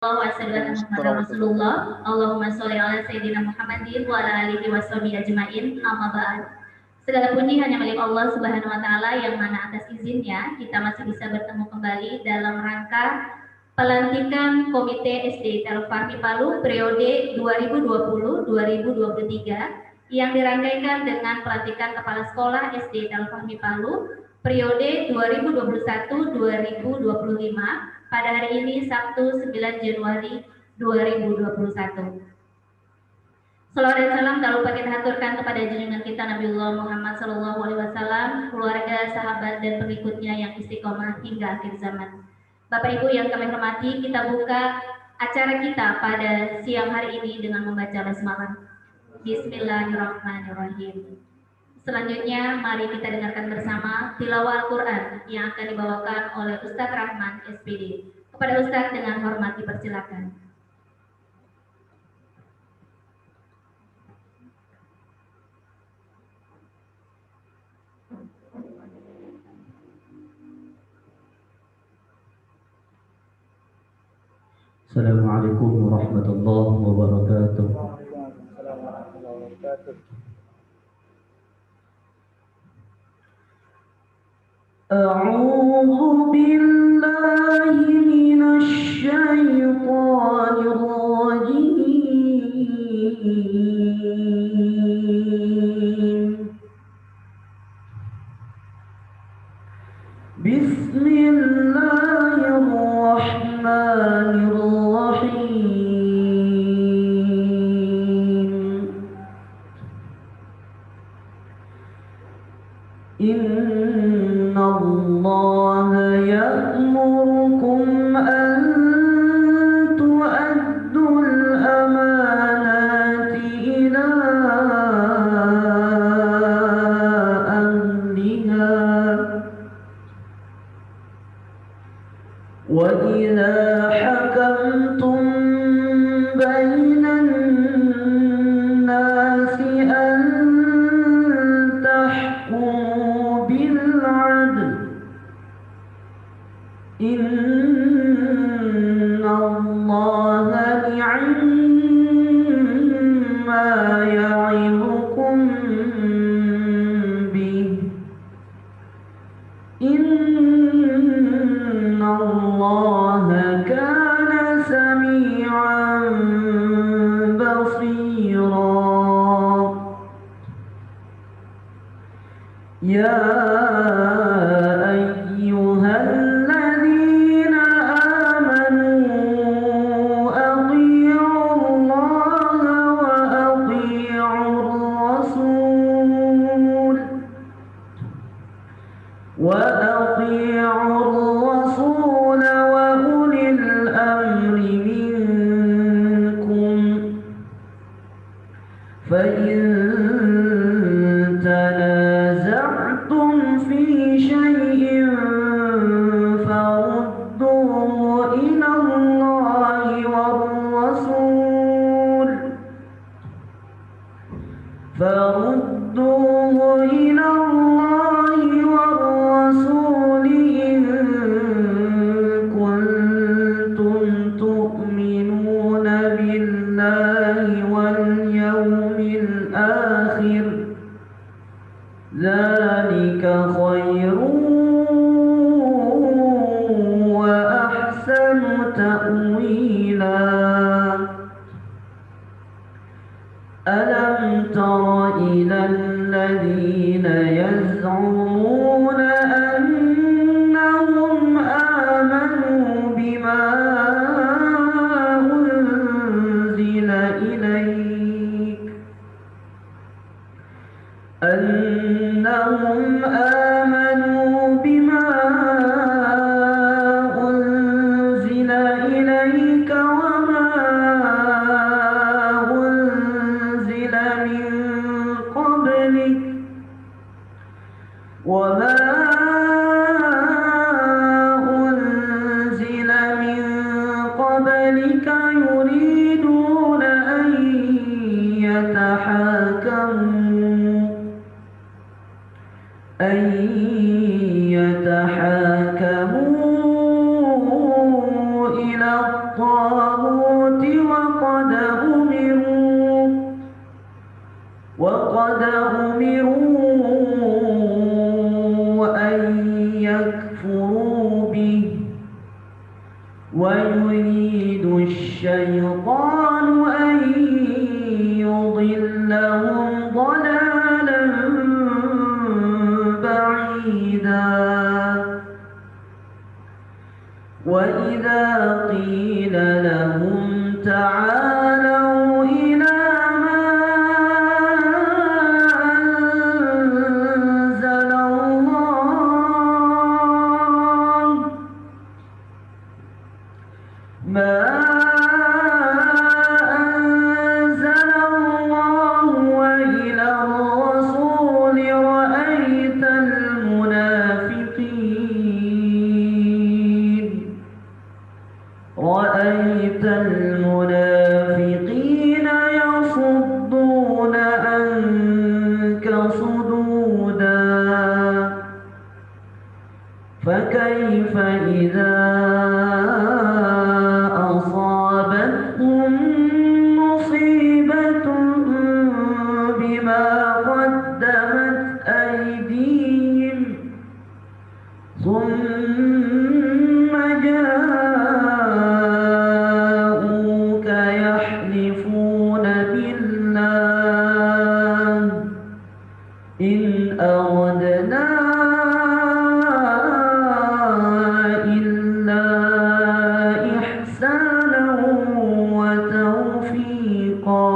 Rasulullah. Allahumma sholli ala sayyidina Muhammadin wa ala alihi washabihi ajmain. Amma ba'd. Segala puji hanya milik Allah Subhanahu wa taala yang mana atas izinnya kita masih bisa bertemu kembali dalam rangka pelantikan Komite SD Telfarmi Palu periode 2020-2023 yang dirangkaikan dengan pelantikan Kepala Sekolah SD Telfarmi Palu periode 2021-2025 pada hari ini Sabtu 9 Januari 2021. Salawat dan salam tak lupa kita haturkan kepada junjungan kita Nabiullah Muhammad SAW, keluarga, sahabat dan pengikutnya yang istiqomah hingga akhir zaman. Bapak Ibu yang kami hormati, kita buka acara kita pada siang hari ini dengan membaca basmalah. Bismillahirrahmanirrahim. Selanjutnya mari kita dengarkan bersama tilawah Al-Quran yang akan dibawakan oleh Ustadz Rahman SPD. Kepada Ustadz dengan hormat dipersilakan. Assalamualaikum warahmatullahi wabarakatuh. A'udzu billahi minasy syaithanir rajim. Bismillahirrahmanirrahim. Innallaha ya'murukum an tu'addul amanati ila ahliha wa idza hakamtum bainan nasi an tahkumu bil 'adl innallaha ni'ma ya'idukum bih innallaha kana sami'an basira. Ya ayyuhalladzina amanu athi'ullaha wa athi'ur rasul wa ulil amri minkum fa in tanaza'tum fi syai'in farudduhu ila Allahi war rasul in kuntum tu'minuna billahi wal yawmil akhir dzalika khairun wa ahsanu ta'wila. Alam tara ilal ladzina yaz'umuna annahum amanu bima unzila ilaik أنهم آمنوا بما أنزل إليك وما أنزل من قبلك يريدون أن يتحاكموا إلى الطاغوت يريد الشيطان أن يضلهم ضلالا بعيدا وإذا قيل لهم تعالوا إلى ما أنزل الله وإلى الرسول رأيت المنافقين يصدون عنك صدودا فكيف إذا أصابتهم مصيبة بما قدمت أيديهم ثم جاءوك يحلفون بالله إن أردنا إلا إحسانا وتوفيقا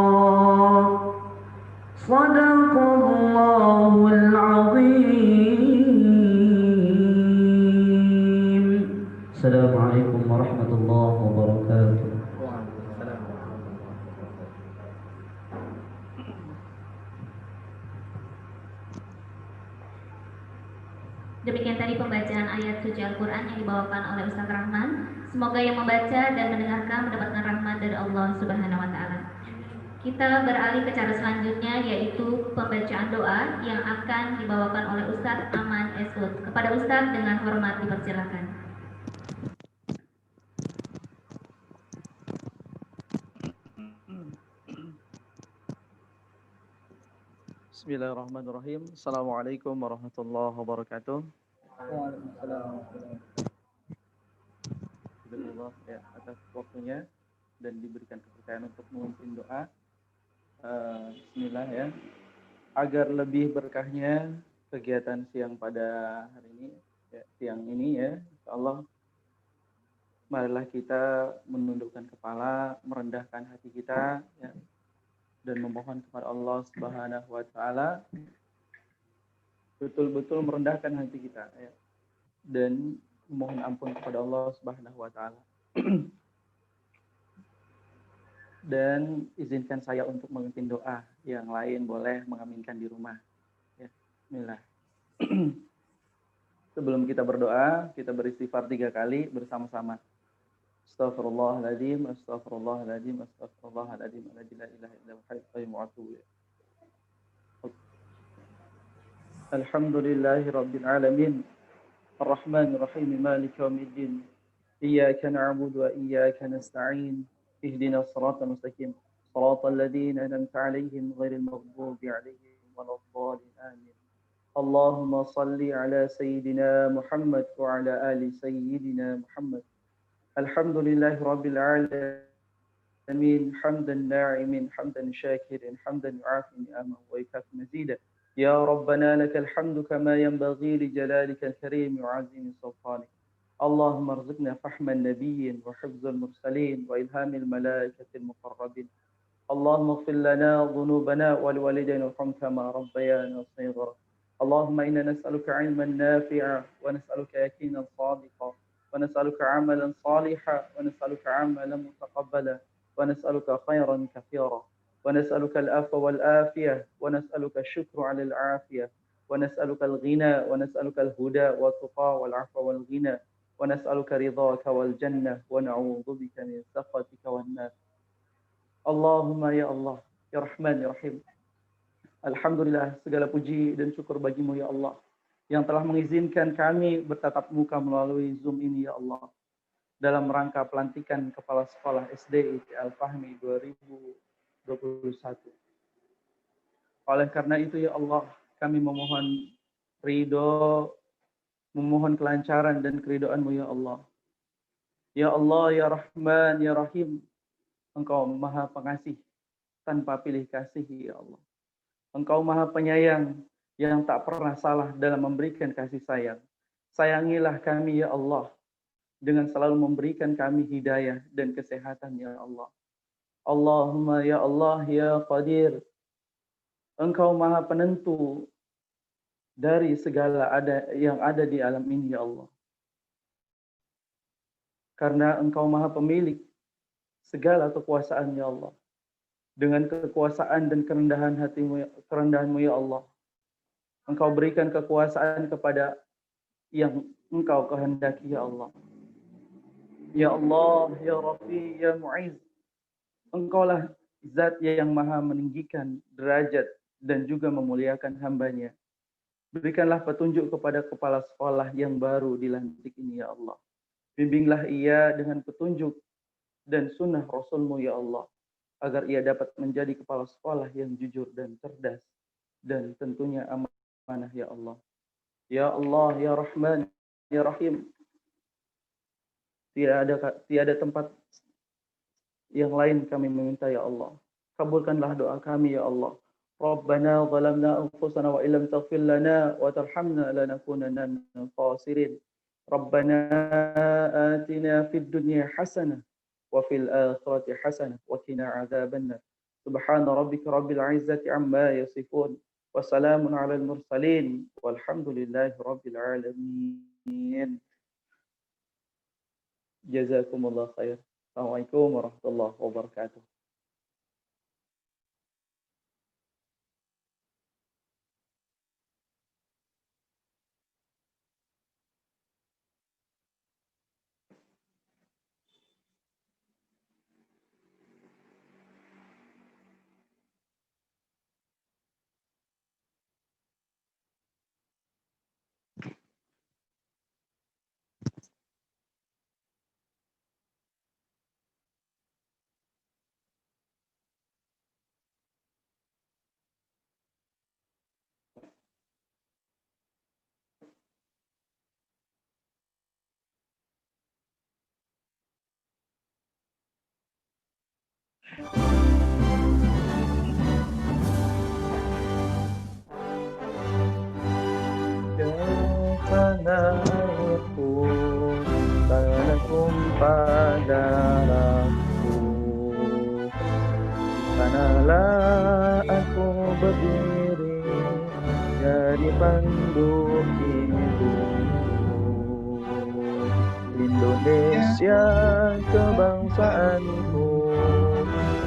صدق الله العظيم. السلام عليكم ورحمة الله وبركاته. Demikian tadi pembacaan ayat suci Al-Quran yang dibawakan oleh Ustaz Rahman. Semoga yang membaca dan mendengarkan mendapatkan rahmat dari Allah Subhanahu wa Ta'ala. Kita beralih ke cara selanjutnya, yaitu pembacaan doa yang akan dibawakan oleh Ustaz Aman Esud. Kepada Ustaz dengan hormat dipersilakan. Bismillahirrahmanirrahim. Assalamualaikum warahmatullahi wabarakatuh. Waalaikumsalam. Alhamdulillah ya, atas waktunya dan diberikan kepercayaan untuk memimpin doa. Bismillah ya. Agar lebih berkahnya kegiatan siang pada hari ini, ya, siang ini ya, insyaallah marilah kita menundukkan kepala, merendahkan hati kita ya, dan memohon kepada Allah Subhanahu wa Ta'ala, betul-betul merendahkan hati kita ya, dan memohon ampun kepada Allah Subhanahu wa Ta'ala. Dan izinkan saya untuk memimpin doa, yang lain boleh mengaminkan di rumah ya. Bismillah. Sebelum kita berdoa, kita beristighfar 3 kali bersama-sama. Astaghfirullahaladzim, astaghfirullahaladzim, astaghfirullahaladzim, la ilaha illa huwal hayyul qayyum wa atubu ilaih. Alhamdulillahi rabbil alamin, arrahmanir rahim, maliki yaumiddin, iyyaka na'budu wa iyyaka nasta'in, ihdinas siratal mustaqim, siratal ladzina an'amta 'alaihim ghairil maghdubi 'alaihim waladdallin, amin. Allahumma shalli ala sayyidina Muhammad wa ala ali sayyidina Muhammad. Alhamdulillahi rabbil alamin, hamdan na'imin, hamdan syakirin, hamdan yu'afi ni'amahu wa yukafi mazida. Ya Rabbana lakal hamdu kama yanbaghi li jalalika al-karim wa 'azimi sultanik. Allahumma arzuqna fahman nabiyyin wa hifdzal mursalin wa ilhamil malaikatil muqarrabin. Allahumma ighfir lana dhunubana wa liwalidayna warham kama rabbayana shighara. Allahumma inna nas'aluka 'ilman nafi'a wa nas'aluka yaqinan sadiqan ونسألك عملا صالحا ونسألك عملا متقبلا ونسألك خيرا كثيرا ونسألك العفو والعافية ونسألك الشكر على العافية ونسألك الغنى ونسألك الهدى والتقى والعفو والغنى ونسألك رضاك والجنة ونعوذ بك من سخطك والنار. اللهم ya Allah, ya Rahman, ya Rahim. Alhamdulillah, segala puji dan syukur bagimu ya Allah, yang telah mengizinkan kami bertatap muka melalui Zoom ini ya Allah, dalam rangka pelantikan Kepala Sekolah SD ITI Al-Fahmi 2021. Oleh karena itu ya Allah, kami memohon ridho, memohon kelancaran dan keridhaan-Mu ya Allah. Ya Allah, Ya Rahman, Ya Rahim, Engkau Maha Pengasih tanpa pilih kasih, ya Allah. Engkau Maha Penyayang yang tak pernah salah dalam memberikan kasih sayang. Sayangilah kami, ya Allah, dengan selalu memberikan kami hidayah dan kesehatan, ya Allah. Allahumma ya Allah, ya Qadir, Engkau Maha Penentu dari segala yang ada di alam ini, ya Allah. Karena Engkau Maha Pemilik segala kekuasaan, ya Allah. Dengan kekuasaan dan kerendahanmu, ya Allah, Engkau berikan kekuasaan kepada yang Engkau kehendaki, ya Allah. Ya Allah, ya Rafi, ya Mu'iz, Engkaulah zat yang maha meninggikan derajat dan juga memuliakan hambanya. Berikanlah petunjuk kepada kepala sekolah yang baru dilantik ini, ya Allah. Bimbinglah ia dengan petunjuk dan sunnah Rasul-Mu, ya Allah, agar ia dapat menjadi kepala sekolah yang jujur dan cerdas, dan tentunya amanah, ya Allah. Ya Allah, ya Rahman, ya Rahim, tiada tempat yang lain kami meminta, ya Allah. Kabulkanlah doa kami, ya Allah. Rabbana zalamna anfusana wa illam taghfir lana wa tarhamna lanakunanna minal khasirin. Rabbana atina fid dunya hasanah wa fil akhirati hasanah wa qina adzabannar. Subhana rabbika rabbil izzati amma yasifun wa salamun alal mursalin walhamdulillahi rabbil alamin. Jazakumullah khair. Assalamualaikum warahmatullahi wabarakatuh. Salakum pada aku, sanalah aku berdiri jadi pandu hidupku. Indonesia kebangsaanku,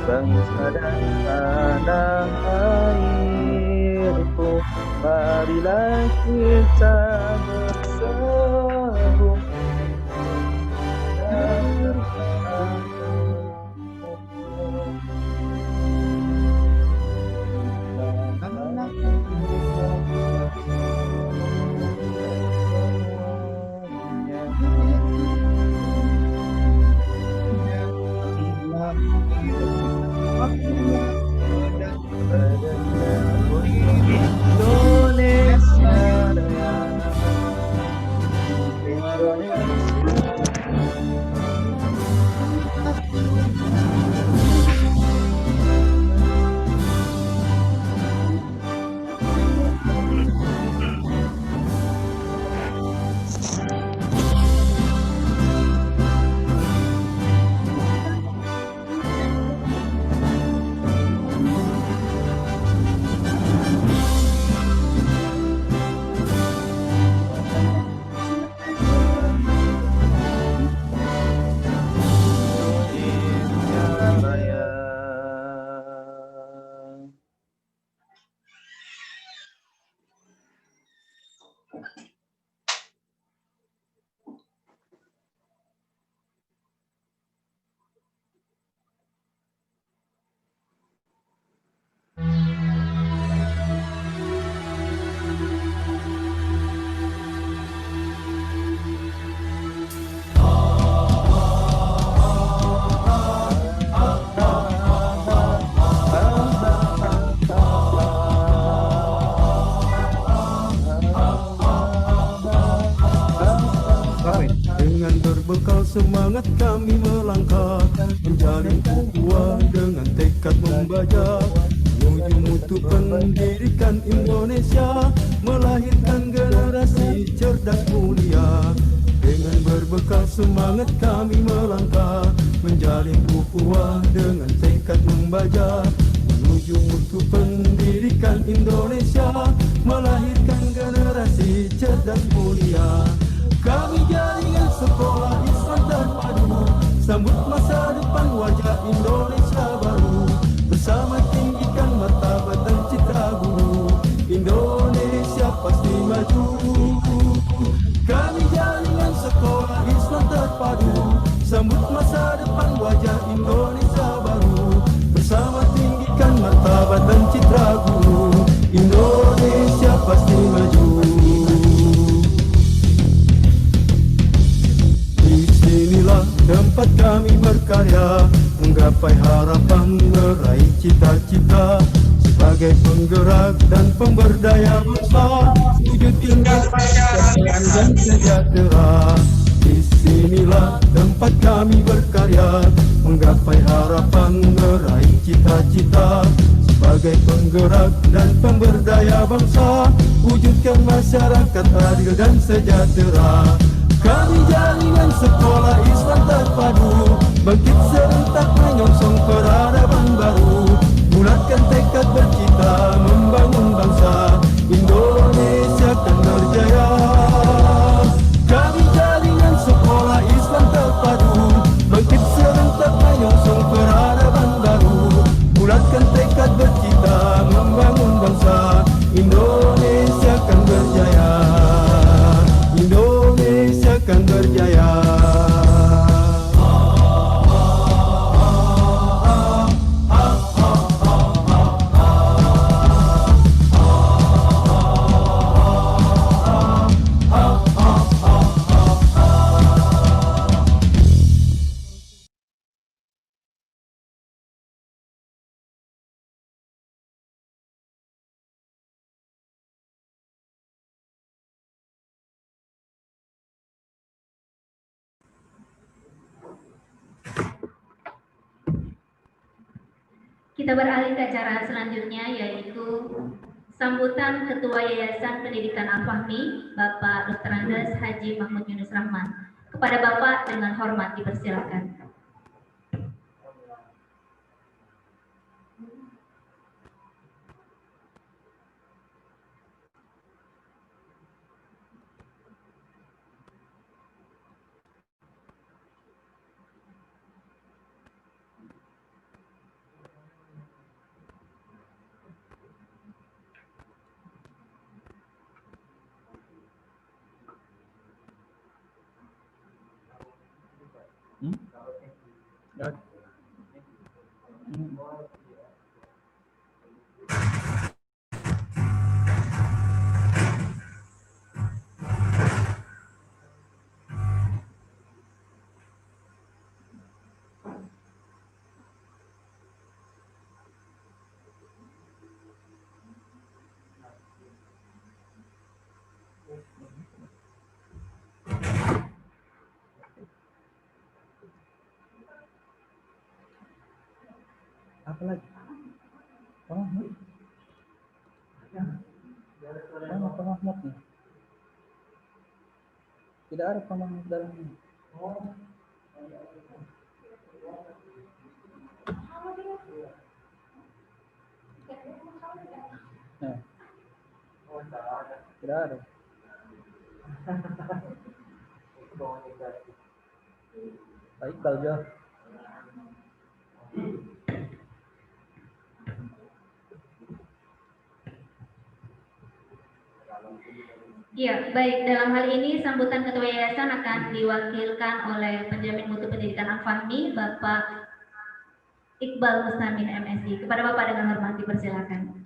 bangsa dan tanah airku. Marilah kita bersatu Indonesia Raya. semangat kami melangkah, menjalin ukhuwah dengan tekad membaca, menuju mutu pendidikan Indonesia, melahirkan generasi cerdas mulia. Dengan berbekal semangat kami melangkah, menjalin ukhuwah dengan tekad membaca, menuju mutu pendidikan Indonesia, melahirkan generasi cerdas mulia. Kami jaringan sekolah Islam terpadu, sambut masa depan wajah Indonesia baru, bersama tinggikan martabat dan citra guru, Indonesia pasti maju. Kami jaringan sekolah Islam terpadu, sambut masa depan wajah Indonesia baru, bersama tinggikan martabat dan citra guru, Indonesia pasti maju. Disinilah tempat kami berkarya, menggapai harapan, meraih cita-cita, sebagai penggerak dan pemberdaya bangsa, wujudkan keadilan dan sejahtera. Disinilah tempat kami berkarya, menggapai harapan, meraih cita-cita, sebagai penggerak dan pemberdaya bangsa, wujudkan masyarakat adil dan sejahtera. Kami jaringan sekolah Islam terpadu, bangkit serentak menyongsong peradaban baru, bulatkan tekad bercita membangun bangsa, Indonesia akan berjaya. Kami jaringan sekolah Islam terpadu, bangkit serentak menyongsong peradaban baru, bulatkan tekad bercita membangun bangsa, Indonesia akan berjaya. Indonesia akan berjaya. Kita beralih ke acara selanjutnya, yaitu sambutan Ketua Yayasan Pendidikan Al-Fahmi, Bapak Dr. Andes Haji Mahmud Yunus Rahman. Kepada Bapak dengan hormat dipersilakan. Apa lagi? Mahmud. Mana Pak Mahmudnya? Tidak ada Pak Mahmud dalamnya. Nah. Tidak ada. Pak Iqbal juga. Ya, baik. Dalam hal ini sambutan Ketua Yayasan akan diwakilkan oleh Penjamin Mutu Pendidikan Al-Fahmi, Bapak Iqbal Mustamin MSI. Kepada Bapak dengan hormat dipersilakan.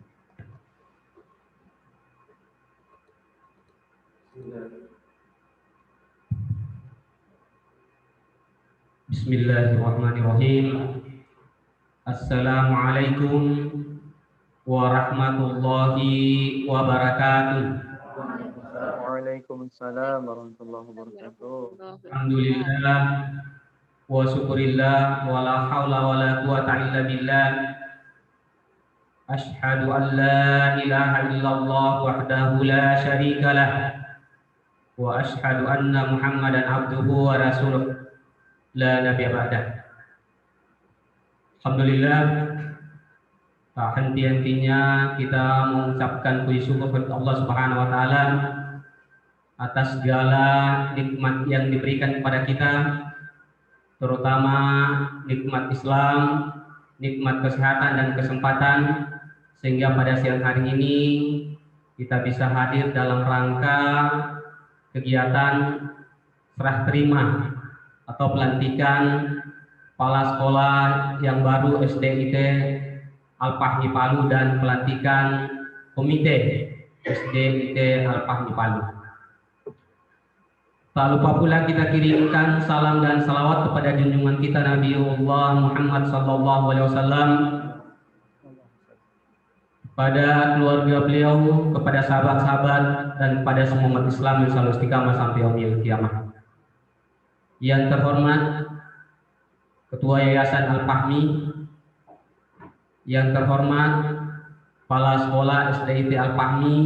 Bismillahirrahmanirrahim. Assalamualaikum warahmatullahi wabarakatuh. Waalaikumsalam warahmatullahi wabarakatuh. Alhamdulillah, wa syukurillah wa la haula wa la quwata illa billah. Asyhadu an la ilaha illallah wahdahu la syarika lah wa asyhadu anna Muhammadan abduhu wa rasuluh la nabiyya ba'dah. Alhamdulillah, tak henti-hentinya kita mengucapkan puji syukur kepada Allah Subhanahu wa taala atas segala nikmat yang diberikan kepada kita, terutama nikmat Islam, nikmat kesehatan dan kesempatan, sehingga pada siang hari ini kita bisa hadir dalam rangka kegiatan serah terima atau pelantikan kepala sekolah yang baru SDIT Al-Fahmi Palu dan pelantikan komite SDIT Al-Fahmi Palu. Tak lupa pula kita kirimkan salam dan salawat kepada junjungan kita Nabiullah Muhammad SAW, pada keluarga beliau, kepada sahabat-sahabat, dan kepada semua umat Islam yang selalu istiqamah sampai yaumil kiamah. Yang terhormat Ketua Yayasan Al-Fahmi, yang terhormat Kepala Sekolah SDIT Al-Fahmi,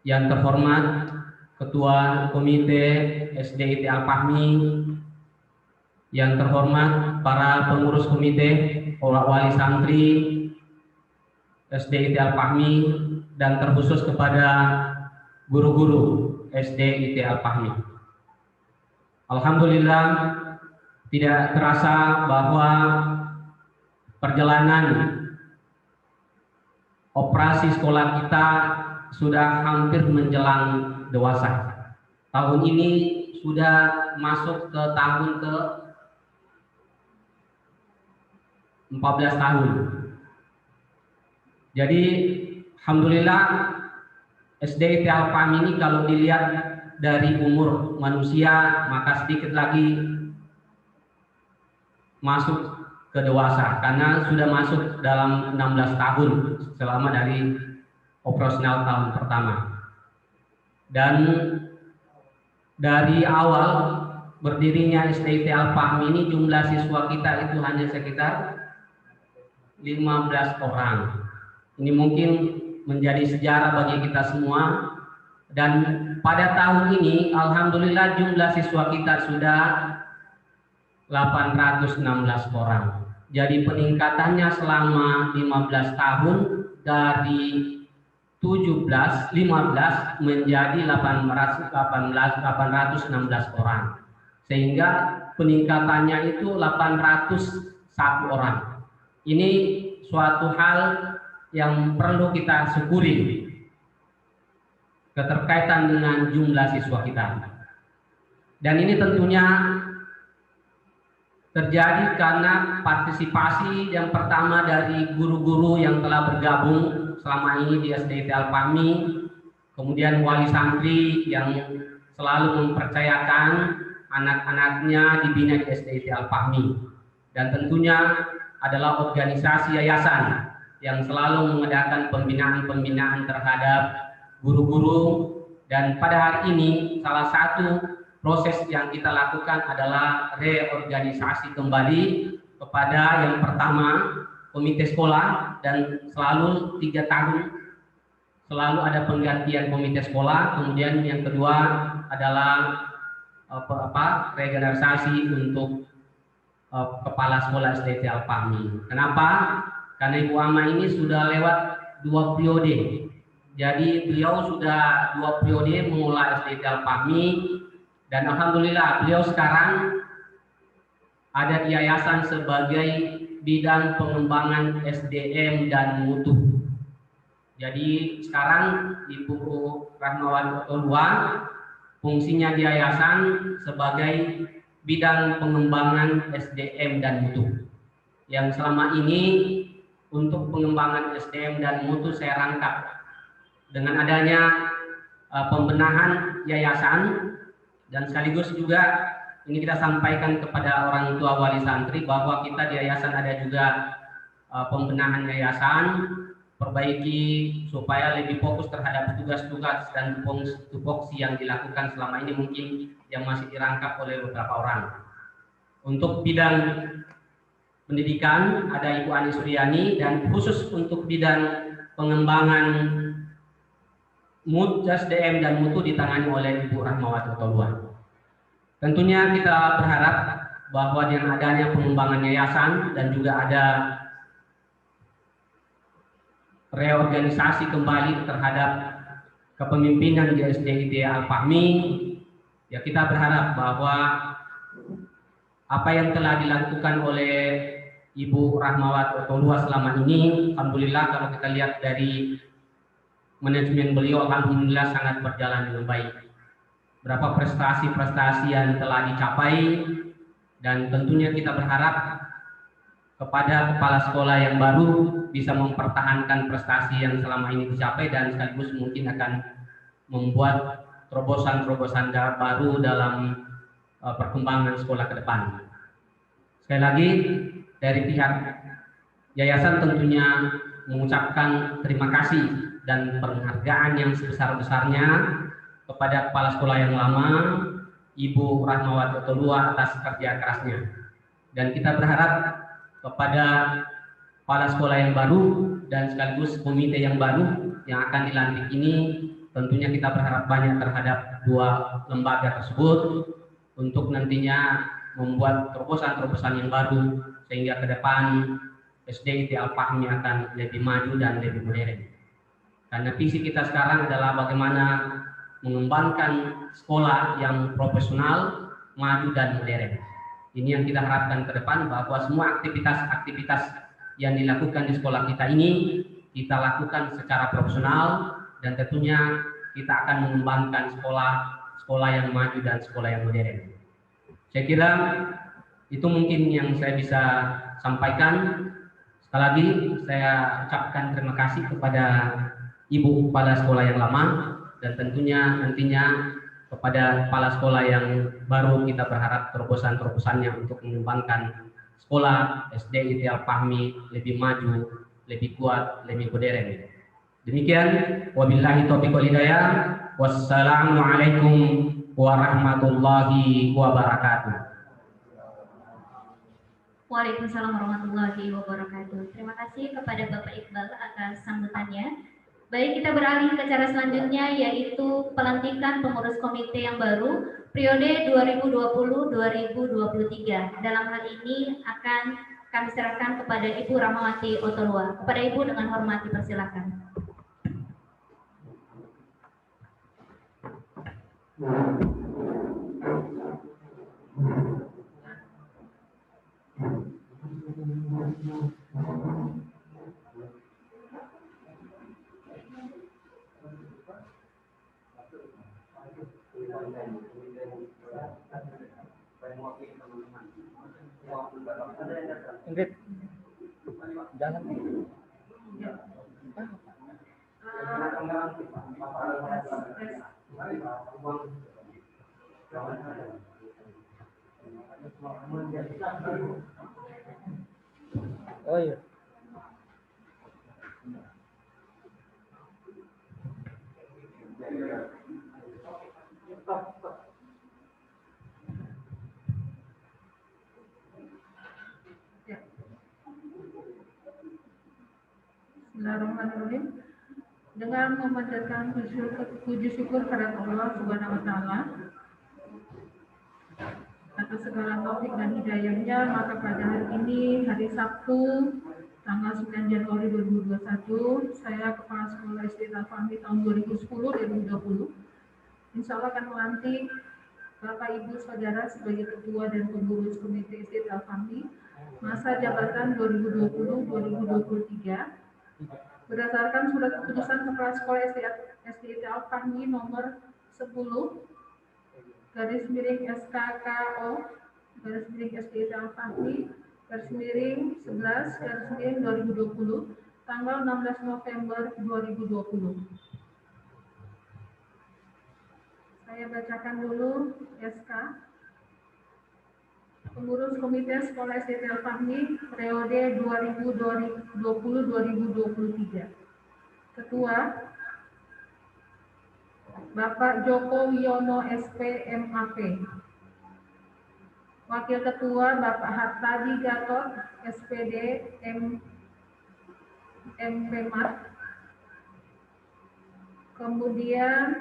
yang terhormat Ketua Komite SDIT Al-Fahmi, yang terhormat para pengurus komite, wali santri SDIT Al-Fahmi, dan terkhusus kepada guru-guru SDIT Al-Fahmi. Alhamdulillah, tidak terasa bahwa perjalanan operasi sekolah kita sudah hampir menjelang dewasa. Tahun ini sudah masuk ke tahun ke 14 tahun. Jadi alhamdulillah SDIT Al-Fahmi ini kalau dilihat dari umur manusia, maka sedikit lagi masuk ke dewasa, karena sudah masuk dalam 16 tahun selama dari operasional tahun pertama. Dan dari awal berdirinya SDIT Al-Fahmi ini jumlah siswa kita itu hanya sekitar 15 orang. Ini mungkin menjadi sejarah bagi kita semua, dan pada tahun ini alhamdulillah jumlah siswa kita sudah 816 orang. Jadi peningkatannya selama 15 tahun dari 15 menjadi 816 orang. Sehingga peningkatannya itu 801 orang. Ini suatu hal yang perlu kita syukuri, keterkaitan dengan jumlah siswa kita. Dan ini tentunya terjadi karena partisipasi yang pertama dari guru-guru yang telah bergabung selama ini di SDIT Al-Fahmi, kemudian wali santri yang selalu mempercayakan anak-anaknya dibina di SDIT Al-Fahmi, dan tentunya adalah organisasi yayasan yang selalu mengadakan pembinaan-pembinaan terhadap guru-guru. Dan pada hari ini salah satu proses yang kita lakukan adalah reorganisasi kembali kepada yang pertama komite sekolah, dan selalu 3 tahun selalu ada penggantian komite sekolah. Kemudian yang kedua adalah reorganisasi untuk kepala sekolah SDIT Al-Fahmi. Kenapa? Karena Ibu Ama ini sudah lewat 2 periode. Jadi beliau sudah 2 periode mengelola SDIT Al-Fahmi, dan alhamdulillah beliau sekarang ada di yayasan sebagai bidang pengembangan SDM dan mutu. Jadi sekarang Ibu Rahmawati Olwa fungsinya di yayasan sebagai bidang pengembangan SDM dan mutu, yang selama ini untuk pengembangan SDM dan mutu saya rangkap dengan adanya pembenahan yayasan. Dan sekaligus juga ini kita sampaikan kepada orang tua wali santri bahwa kita di yayasan ada juga pembenahan yayasan, perbaiki supaya lebih fokus terhadap tugas-tugas dan tupoksi yang dilakukan selama ini mungkin yang masih dirangkap oleh beberapa orang. Untuk bidang pendidikan ada Ibu Ani Suryani, dan khusus untuk bidang pengembangan SDM dan mutu ditangani oleh Ibu Rahmawati Otolua. Tentunya kita berharap bahwa dengan adanya pengembangan yayasan dan juga ada reorganisasi kembali terhadap kepemimpinan di SDIT Al-Fahmi, ya kita berharap bahwa apa yang telah dilakukan oleh Ibu Rahmawati Otolua selama ini, alhamdulillah kalau kita lihat dari manajemen beliau, alhamdulillah sangat berjalan dengan baik. Berapa prestasi-prestasi yang telah dicapai, dan tentunya kita berharap kepada kepala sekolah yang baru bisa mempertahankan prestasi yang selama ini dicapai dan sekaligus mungkin akan membuat terobosan-terobosan baru dalam perkembangan sekolah ke depan. Sekali lagi dari pihak yayasan tentunya mengucapkan terima kasih dan penghargaan yang sebesar-besarnya kepada kepala sekolah yang lama, Ibu Rahmawati Otolua, atas kerja kerasnya. Dan kita berharap kepada kepala sekolah yang baru dan sekaligus komite yang baru yang akan dilantik ini, tentunya kita berharap banyak terhadap dua lembaga tersebut untuk nantinya membuat terobosan-terobosan yang baru sehingga ke depan SDIT Al-Fahmi akan lebih maju dan lebih modern. Karena visi kita sekarang adalah bagaimana mengembangkan sekolah yang profesional, maju dan modern. Ini yang kita harapkan ke depan, bahwa semua aktivitas-aktivitas yang dilakukan di sekolah kita ini kita lakukan secara profesional, dan tentunya kita akan mengembangkan sekolah yang maju dan sekolah yang modern. Saya kira itu mungkin yang saya bisa sampaikan. Sekali lagi saya ucapkan terima kasih kepada Ibu Kepala Sekolah yang lama, dan tentunya nantinya kepada kepala sekolah yang baru kita berharap terobosan-terobosannya untuk mengembangkan sekolah SDIT Al-Fahmi lebih maju, lebih kuat, lebih modern. Demikian, wabillahi taufiq wal hidayah. Wassalamualaikum warahmatullahi wabarakatuh. Waalaikumsalam warahmatullahi wabarakatuh. Terima kasih kepada Bapak Iqbal atas sambutannya. Baik, kita beralih ke cara selanjutnya, yaitu pelantikan pengurus komite yang baru periode 2020-2023. Dalam hal ini akan kami serahkan kepada Ibu Rahmawati Otolua. Kepada Ibu dengan hormat dipersilakan. Ingrid, jangan. Oh iya. Bismillahirrahmanirrahim. Dengan memanjatkan puji syukur kepada Allah Subhanahu wa taala atas segala taufik dan hidayahnya, maka pada hari ini, hari Sabtu tanggal 9 Januari 2021, saya Kepala Sekolah SDIT Al-Fahmi tahun 2010-2020 insya Allah akan melantik Bapak Ibu Saudara sebagai Ketua dan Pengurus Komite SDIT Al-Fahmi masa jabatan 2020-2023 berdasarkan surat keputusan Kepala Sekolah SDIT Al-Fahmi nomor 10/SKKO/SDIT Al-Fahmi /11/2020 tanggal 16 November 2020. Saya bacakan dulu SK. Pengurus Komite Sekolah SDIT Al-Fahmi periode 2020-2023. Ketua Bapak Joko Wiono SP MAP. Wakil Ketua Bapak Hartadi Gatot, SPD MPMAT. Kemudian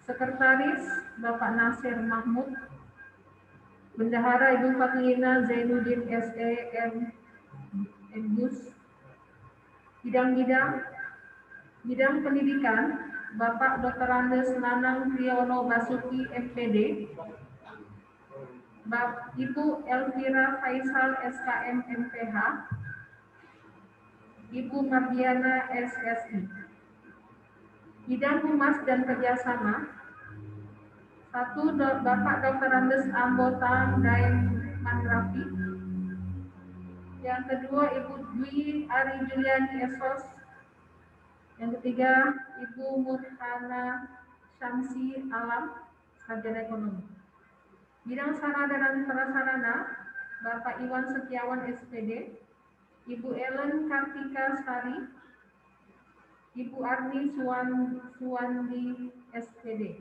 Sekretaris Bapak Nasir Mahmud, Bendahara Ibu Fatlina Zainuddin SE MBUS. Bidang pendidikan Bapak Dr. Andes Nanang Priyono Basuki MPD, Ibu Elvira Faisal SKM MPH, Ibu Mardiana SSI. Bidang Humas dan Kerjasama, 1. Bapak Dr. Andes Ambotang Daeng Mandrapi. Yang kedua, Ibu Dwi Ari Juliani Esos. Yang ketiga, Ibu Murhana Syamsi Alam, Sarjana Ekonomi. Bidang Sarana dan Prasarana, Bapak Iwan Setiawan SPD, Ibu Ellen Kartika Sari, Ibu Arni Suwandi SPD.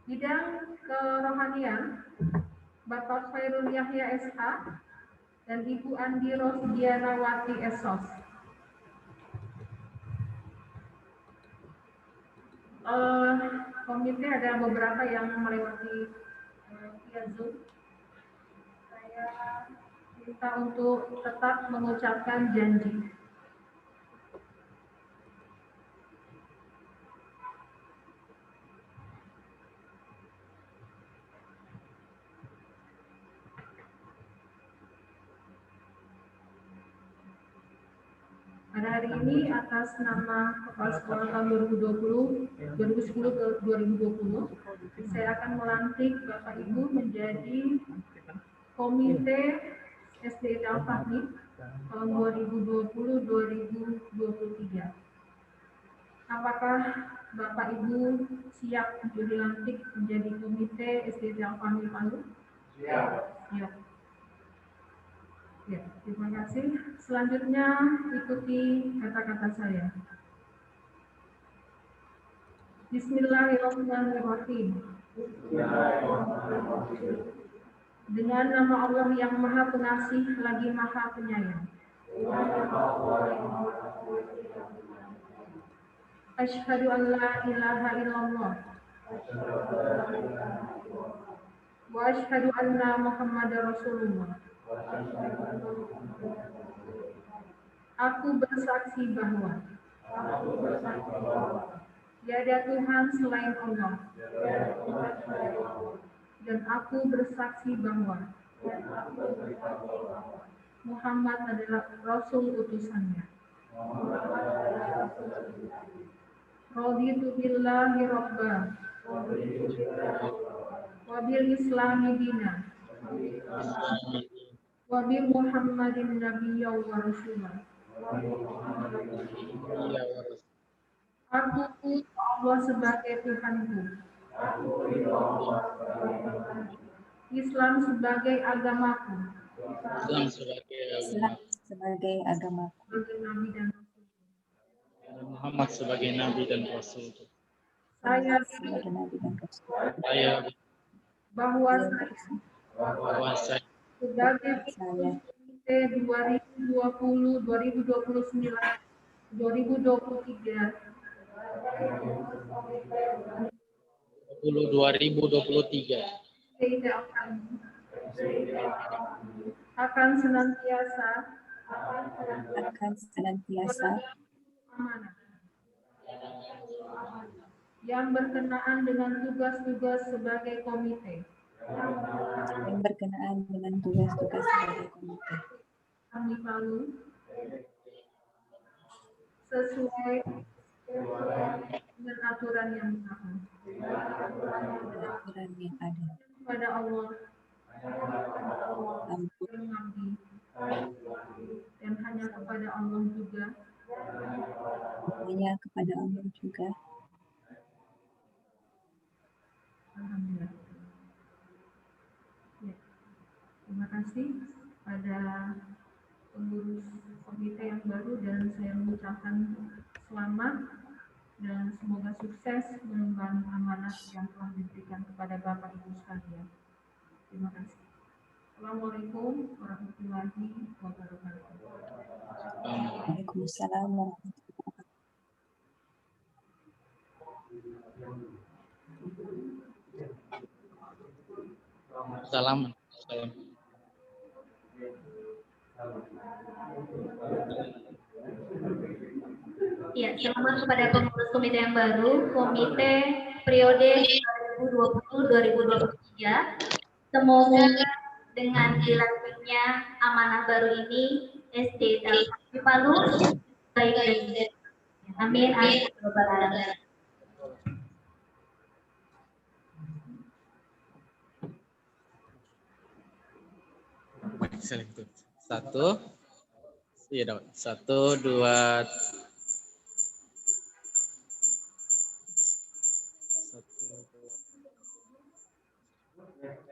Bidang Kerohanian, Bapak Khairul Yahya SH dan Ibu Andi Rosdianawati Esos. Komite ada beberapa yang melewati via Zoom. Saya minta untuk tetap mengucapkan janji. Pada hari ini atas nama Kepala Sekolah tahun 2010-2020, saya akan melantik Bapak Ibu menjadi Komite SD Al-Fahmi tahun 2020-2023. Apakah Bapak Ibu siap untuk dilantik menjadi Komite SD Al-Fahmi Palu? Siap. Ya, terima kasih. Selanjutnya ikuti kata-kata saya. Bismillahirrahmanirrahim. Dengan nama Allah yang Maha Pengasih lagi Maha Penyayang. Asyhadu an la ilaha illallah. Wa asyhadu anna Muhammadar Rasulullah. Aku bersaksi bahwa tiada Tuhan selain Allah. Dan aku bersaksi bahwa Muhammad adalah Rasul utusannya. Raditu billahi rabba wa bil islami dina wa bi Muhammadin nabiyya wa rasulah. Aku Allah sebagai Tuhanku, Islam sebagai agamaku, sebagai Nabi dan Rasul. Muhammad sebagai Nabi dan Rasul. Saya bahwa saya sebagai Komite 2020, 2029, 2023 akan senantiasa amanah yang berkenaan dengan tugas-tugas sebagai komite. Kami Palu sesuai dengan aturan yang berlaku. Kepada Allah mengabdi dan hanya kepada Allah juga. Alhamdulillah. Ya. Terima kasih pada pengurus komite yang baru dan saya mengucapkan selamat dan semoga sukses mengemban amanah yang telah diberikan kepada Bapak Ibu sekalian. Terima kasih. Assalamualaikum warahmatullahi wabarakatuh. Waalaikumsalam warahmatullahi Salam. Salam. Ya, selamat kepada pengurus komite yang baru, komite periode 2020-2023. Semoga dengan dilantiknya amanah baru ini, SD Al-Fatih Palu baik dan amin, amin, ya rabbal alamin. Baik, selektif. Satu. Iya, dapat. 1, 2, 1.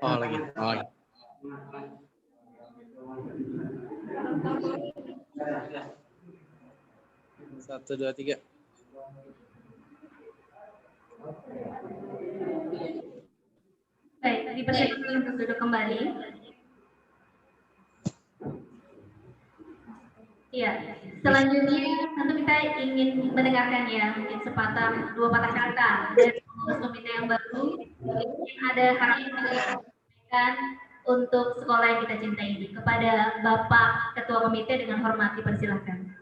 Oh, lagi. Oh, lagi. 1, 2, 3. Baik, dipersilakan untuk duduk kembali. Iya, selanjutnya tentu kita ingin mendengarkan ya mungkin sepatah dua patah kata dari pengurus komite yang baru yang ada harapan menyampaikan untuk sekolah yang kita cintai ini. Kepada Bapak Ketua Komite dengan hormat dipersilakan.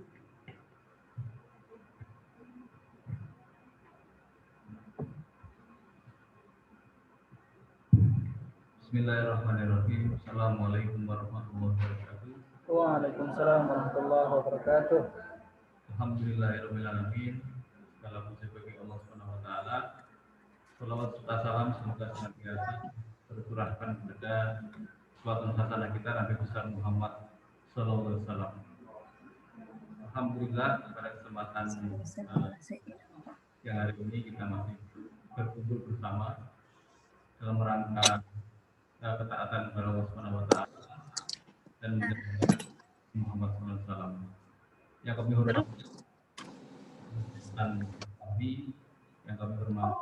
Bismillahirrahmanirrahim. Assalamualaikum warahmatullahi wabarakatuh. Waalaikumsalam warahmatullahi wabarakatuh. Alhamdulillahirabbil alamin. Segala puji bagi Allah Subhanahu wa taala. Shalawat serta salam semoga senantiasa tercurahkan kepada suatu hasanah kita Nabi besar Muhammad sallallahu alaihi wasallam. Alhamdulillah pada kesempatan yang hari ini kita masih berkumpul bersama dalam rangka ketaatan kepada Allah Subhanahu wa taala dan Muhammad sallallahu alaihi wasallam. Yang kami hormati dan kami yang kami hormati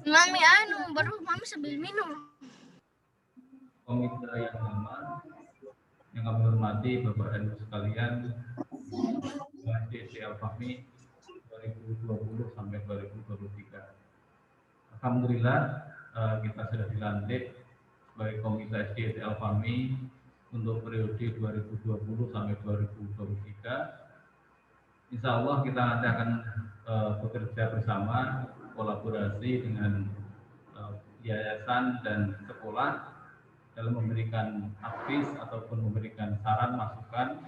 Mami baru mami sambil minum. Komite yang lama yang kami hormati Bapak dan Ibu sekalian, SD Al-Fahmi 2020 sampai 2023. Alhamdulillah kita sudah dilantik sebagai komite SD Al-Fahmi untuk periode 2020 sampai 2023. Insya Allah kita nanti akan bekerja bersama, kolaborasi dengan yayasan dan sekolah dalam memberikan advis ataupun memberikan saran masukan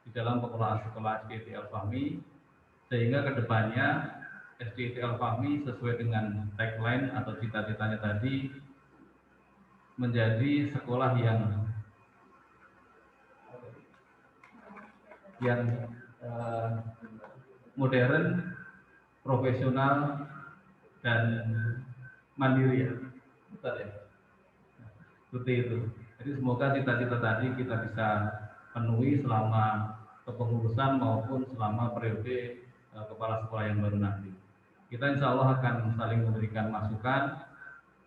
di dalam pengelolaan sekolah SD Al-Fahmi, sehingga kedepannya SD Al-Fahmi sesuai dengan tagline atau cita-citanya tadi menjadi sekolah yang modern, profesional, dan mandiri ya. Betul ya? Seperti itu. Jadi semoga cita-cita tadi kita bisa penuhi selama kepengurusan maupun selama periode kepala sekolah yang baru nanti. Kita insya Allah akan saling memberikan masukan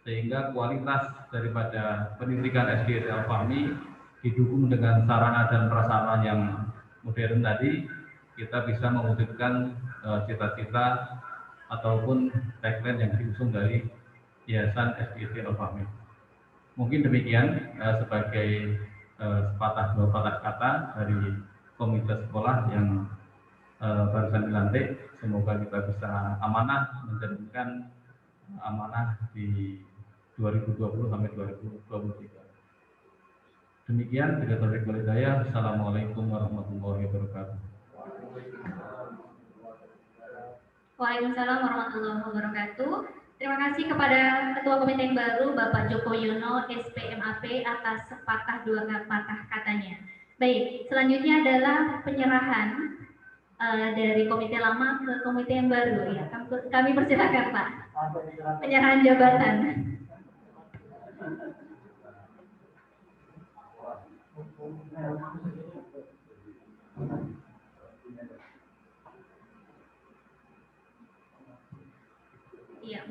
sehingga kualitas daripada pendidikan SD Al-Fahmi didukung dengan sarana dan prasarana yang modern tadi, kita bisa mewujudkan cita-cita ataupun tagline yang diusung dari Yayasan SD Al-Fahmi. Mungkin demikian sebagai sepatah dua patah kata dari komite sekolah yang barusan dilantik. Semoga kita bisa amanah menjalankan amanah di 2020 sampai 2023. Demikian bila taufik wal hidayah. Assalamualaikum warahmatullahi wabarakatuh. Waalaikumsalam warahmatullahi wabarakatuh. Terima kasih kepada Ketua Komite yang baru Bapak Joko Yono SPMAP atas sepatah dua patah katanya. Baik, selanjutnya adalah penyerahan dari komite lama ke komite yang baru ya. Kami persilakan Pak. Penyerahan jabatan.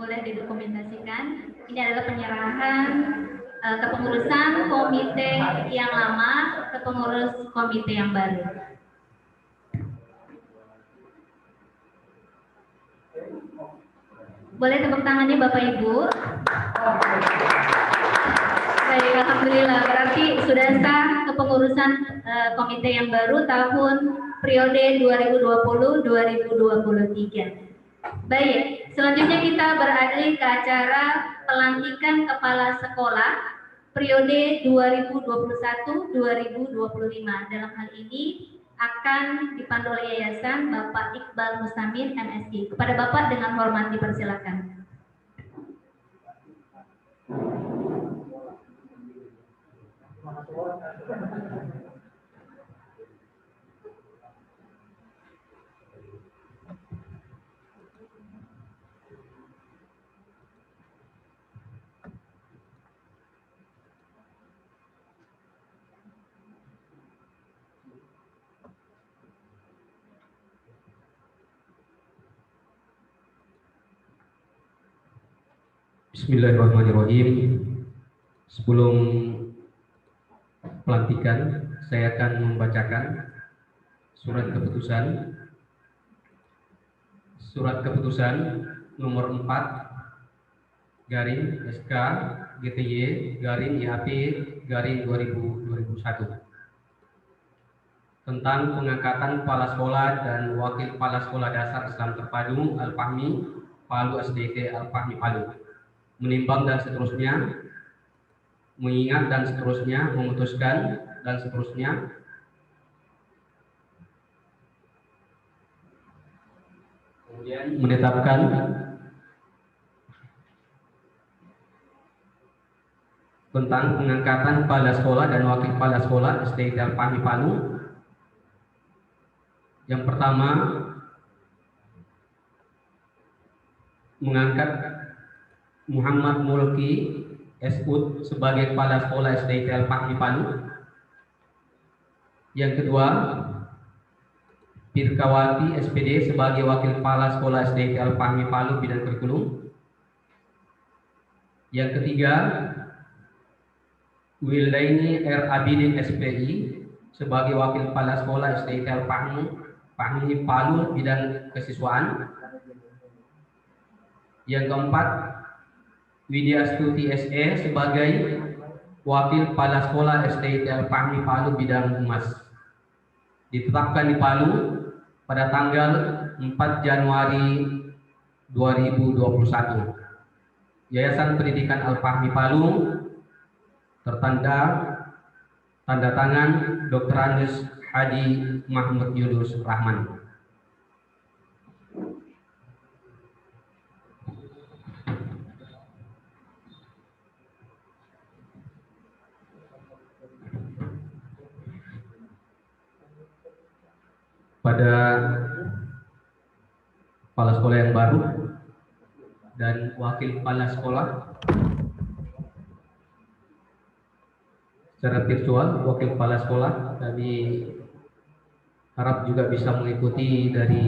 boleh didokumentasikan. Ini adalah penyerahan kepengurusan komite yang lama ke pengurus komite yang baru. Boleh tepuk tangannya Bapak Ibu. Baik, alhamdulillah. Berarti sudah sah kepengurusan komite yang baru tahun periode 2020-2023. Baik, selanjutnya kita beralih ke acara pelantikan kepala sekolah periode 2021-2025. Dalam hal ini akan dipandu oleh Yayasan Bapak Iqbal Mustamin MSI. Kepada Bapak dengan hormat dipersilakan. Bismillahirrahmanirrahim. Sebelum pelantikan, saya akan membacakan surat keputusan. Surat keputusan nomor 4 garing SK GTY garing IAP garing 2001 tentang pengangkatan kepala sekolah dan wakil kepala sekolah dasar Islam Terpadu Al-Fahmi Palu SDT Al-Fahmi Palu, menimbang dan seterusnya, mengingat dan seterusnya, memutuskan dan seterusnya. Kemudian menetapkan tentang pengangkatan kepala sekolah dan wakil kepala sekolah SDT Al-Fahmi Palu. Yang pertama, mengangkat Muhammad Mulki SUD sebagai kepala sekolah SDT Al-Fahmi Palu. Yang kedua, Pirkawati SPD sebagai wakil kepala sekolah SDT Al-Fahmi Palu bidang kurikulum. Yang ketiga, Wildaini R. Abidin SPI sebagai wakil kepala sekolah SDT Al-Fahmi Palu bidang kesiswaan. Yang keempat, Widya Astuti SE sebagai wakil kepala sekolah SDT Al-Fahmi Palu bidang humas. Ditetapkan di Palu pada tanggal 4 Januari 2021. Yayasan Pendidikan Al-Fahmi Palu tertanda tanda tangan Dr. Andes Hadi Mahmud Yunus Rahman. Pada kepala sekolah yang baru dan wakil kepala sekolah secara virtual, wakil kepala sekolah kami harap juga bisa mengikuti dari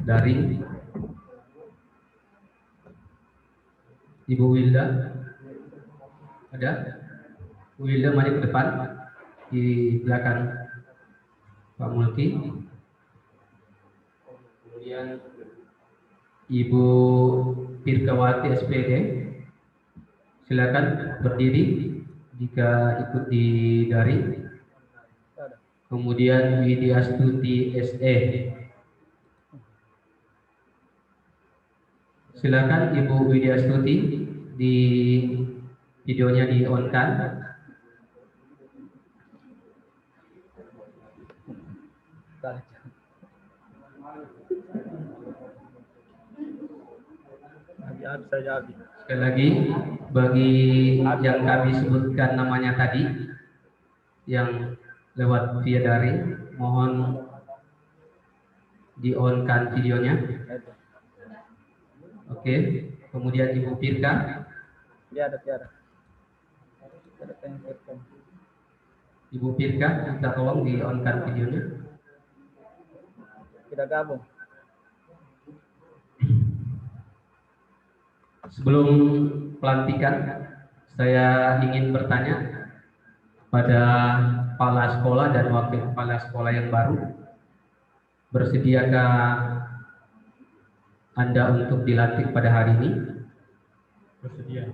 daring. Ibu Wilda ada? Bu Wilda mari ke depan di belakang Pak Mulki. Kemudian Ibu Pirkawati SPD, silakan berdiri jika ikut di daring. Kemudian Widya Astuti SE, silakan Ibu Widya Astuti, di videonya di on kan. Sekali lagi, bagi yang kami sebutkan namanya tadi yang lewat via daring, mohon di on kan videonya. Oke, kemudian Ibu Pirka. Ibu Pirka, kita tolong di on kan videonya. Kita gabung. Sebelum pelantikan, saya ingin bertanya pada kepala sekolah dan wakil kepala sekolah yang baru, bersediakah Anda untuk dilantik pada hari ini? Bersedia.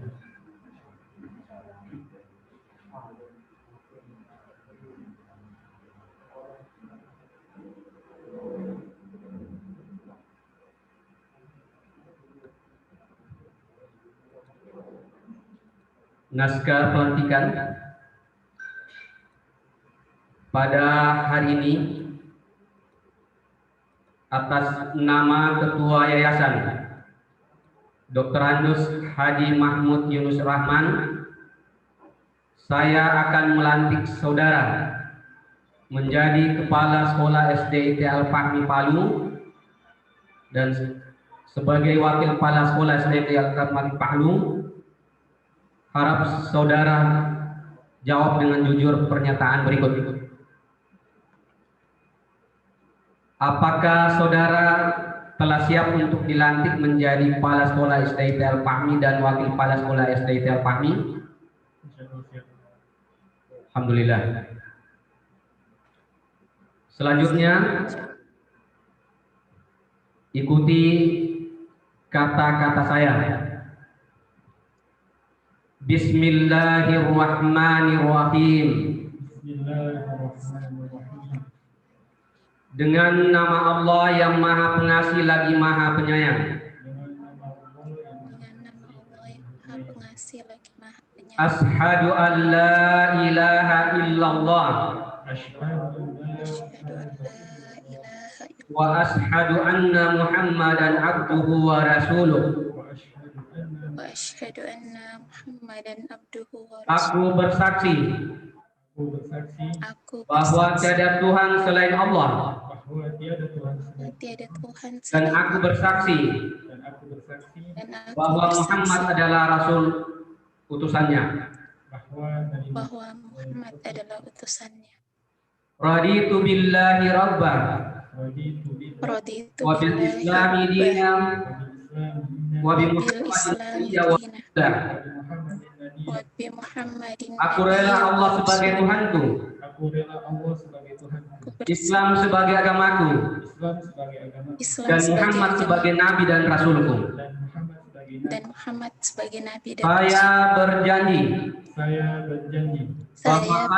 Naskah pelantikan pada hari ini atas nama Ketua Yayasan Dr. Andus Haji Mahmud Yunus Rahman, saya akan melantik saudara menjadi Kepala Sekolah SD IT Al-Fahmi Palu, dan sebagai Wakil Kepala Sekolah SD IT Al-Fahmi Palu, harap saudara jawab dengan jujur pernyataan berikut. Apakah saudara telah siap untuk dilantik menjadi Kepala Sekolah SD IT Al-Fahmi dan Wakil Kepala Sekolah SD IT Al-Fahmi? Alhamdulillah. Selanjutnya, ikuti kata-kata saya. Bismillahirrahmanirrahim. Bismillahirrahmanirrahim. Dengan nama Allah yang Maha Pengasih lagi Maha Penyayang. Ashhadu an la ilaha illallah wa ashhadu anna Muhammadan abduhu wa rasuluh. Aku bersaksi bahwa tiada Tuhan selain Allah, dan aku bersaksi bahwa Muhammad adalah Rasul utusannya. Raditu billahi rabban wa bil islami dinan wa bi Muhammadin. Aku rela Allah sebagai Tuhanku, Islam sebagai agamaku, dan Muhammad sebagai Nabi dan Rasulku. Saya berjanji bahwa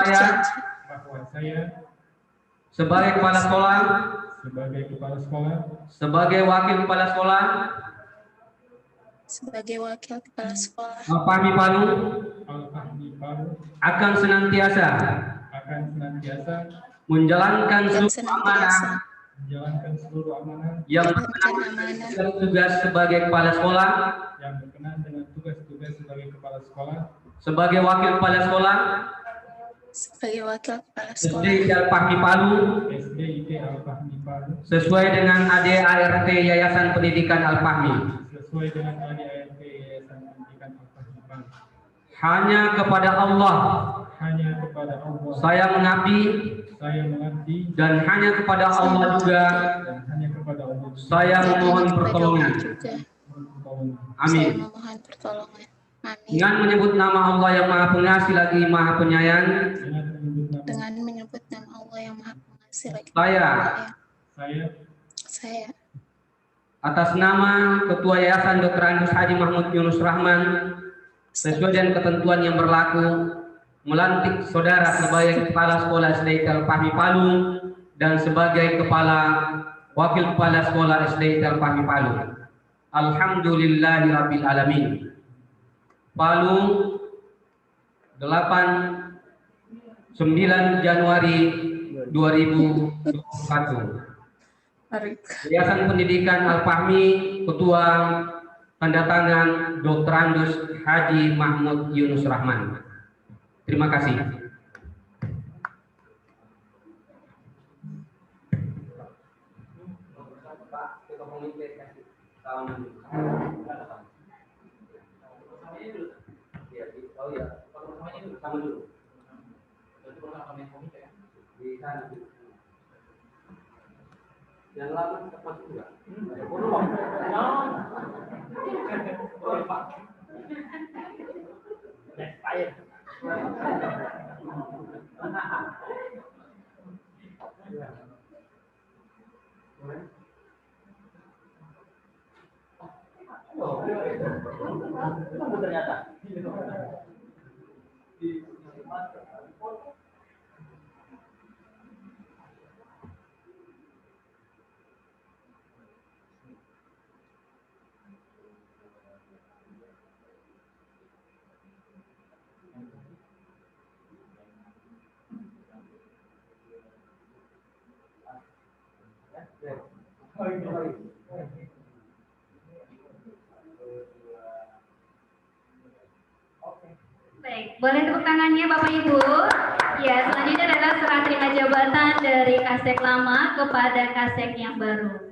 saya sebagai kepala sekolah, sebagai wakil kepala sekolah, Al-Fahmi Palu, akan senantiasa menjalankan seluruh amanah yang berkenaan dengan tugas sebagai kepala sekolah, sebagai wakil kepala sekolah, SD Al-Fahmi Palu, sesuai dengan ADART Yayasan Pendidikan Al-Fahmi. Hanya kepada Allah saya mengabdi, dan hanya kepada Allah juga saya memohon pertolongan. Amin. Dengan menyebut nama Allah yang Maha Pengasih lagi Maha Penyayang, saya atas nama Ketua Yayasan Dr. Andus Haji Mahmud Yunus Rahman, sesuai dengan ketentuan yang berlaku, melantik saudara sebagai Kepala Sekolah SD Al-Fahmi Palu dan sebagai Wakil Kepala Sekolah SD Al-Fahmi Palu. Alhamdulillahirabbil alamin. Palu 9 Januari 2021. Yayasan Pendidikan Al-Fahmi, Ketua tanda tangan Dr. Andus Haji Mahmud Yunus Rahman. Terima kasih. Yang lama masuk juga. Pak. Air. Ternyata. Baik, boleh tepuk tangannya Bapak Ibu. Ya, selanjutnya adalah serah terima jabatan dari Kasek lama kepada Kasek yang baru.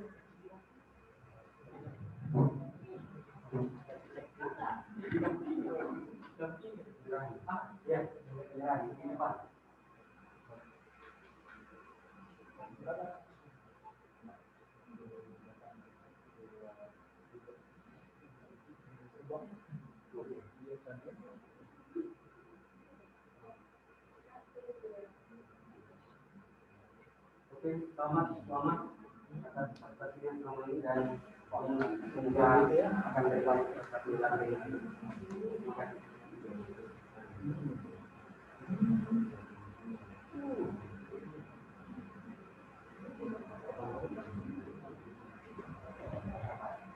Oke, selamat atas perhatian selama ini dan semoga akan terbaik satu hari ini.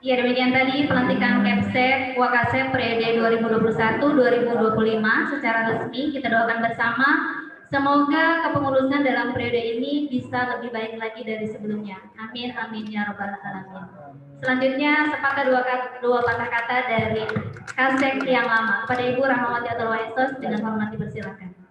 Ya, demikian tadi pelantikan Kepsek Wakasek periode 2021-2025 secara resmi. Kita doakan bersama semoga kepengurusan dalam periode ini bisa lebih baik lagi dari sebelumnya. Amin, amin ya robbal alamin. Selanjutnya sepatah dua patah kata dari Kasek yang lama. Kepada Ibu Rahmawati Atul Waisos dengan hormat dipersilakan.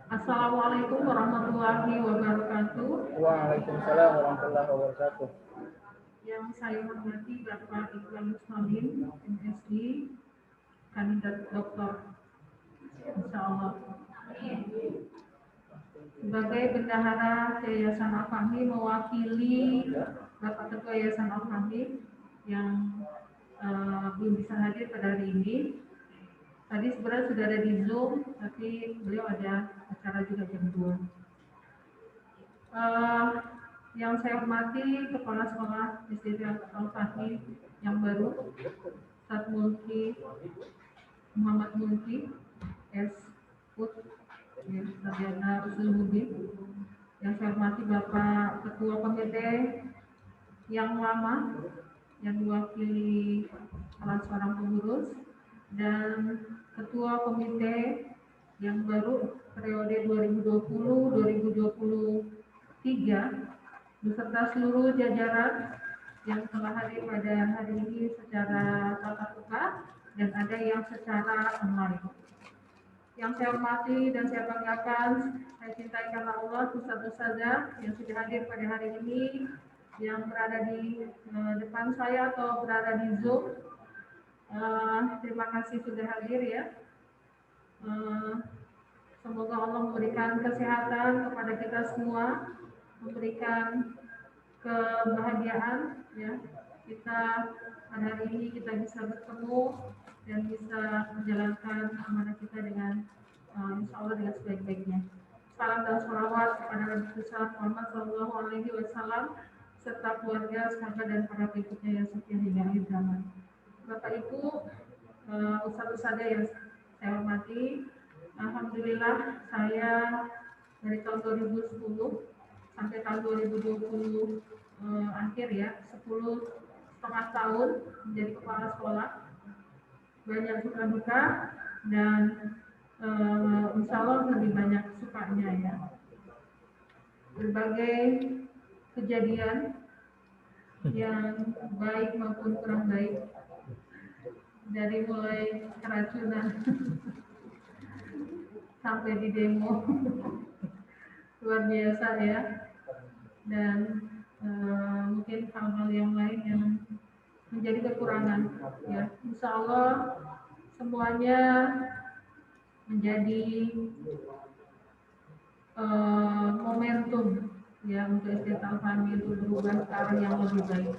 Assalamualaikum warahmatullahi wabarakatuh. Waalaikumsalam warahmatullahi wabarakatuh. Yang saya hormati Bapak Iqbal Muslimin, MSD, kandidat doktor, insya Allah. Sebagai bendahara Yayasan Al-Fahmi mewakili Bapak Ketua Yayasan Al-Fahmi yang belum bisa hadir pada hari ini. Tadi sebenarnya sudah ada di Zoom, tapi beliau ada acara juga jam 2. Yang saya hormati Kepala Sekolah SD Al-Fahmi yang baru, Ustadz Mulki, Muhammad Mulki, S. Put, Sarjana Usul Mubin. Yang saya hormati Bapak Ketua Komite yang lama, yang diwakili salah seorang pengurus, dan Ketua Komite yang baru periode 2020-2023 beserta seluruh jajaran yang telah hadir pada hari ini secara tatap muka dan ada yang secara online. Yang saya hormati dan saya banggakan, saya cintai karena Allah, ustadz-ustadzah yang sudah hadir pada hari ini, yang berada di depan saya atau berada di Zoom. Terima kasih sudah hadir ya. Semoga Allah memberikan kesehatan kepada kita semua, memberikan kebahagiaan ya. Kita pada hari ini kita bisa bertemu dan bisa menjalankan amanah kita dengan insya Allah dengan sebaik-baiknya. Salam dan sholawat kepada Nabi besar Muhammad SAW serta keluarga, sahabat dan para pengikutnya yang setia hingga akhir zaman. Bapak Ibu, ustadz-ustadzah yang saya hormati, alhamdulillah saya dari tahun 2010 sampai tahun 2020 akhir ya, 10,5 tahun menjadi kepala sekolah. Banyak suka duka dan insya Allah lebih banyak sukanya ya. Berbagai kejadian yang baik maupun kurang baik, dari mulai keracunan sampai di demo luar biasa ya, dan mungkin hal-hal yang lain yang menjadi kekurangan ya. Insya Allah semuanya menjadi momen momentum ya untuk istiqomah kami untuk berubah ke arah yang lebih baik.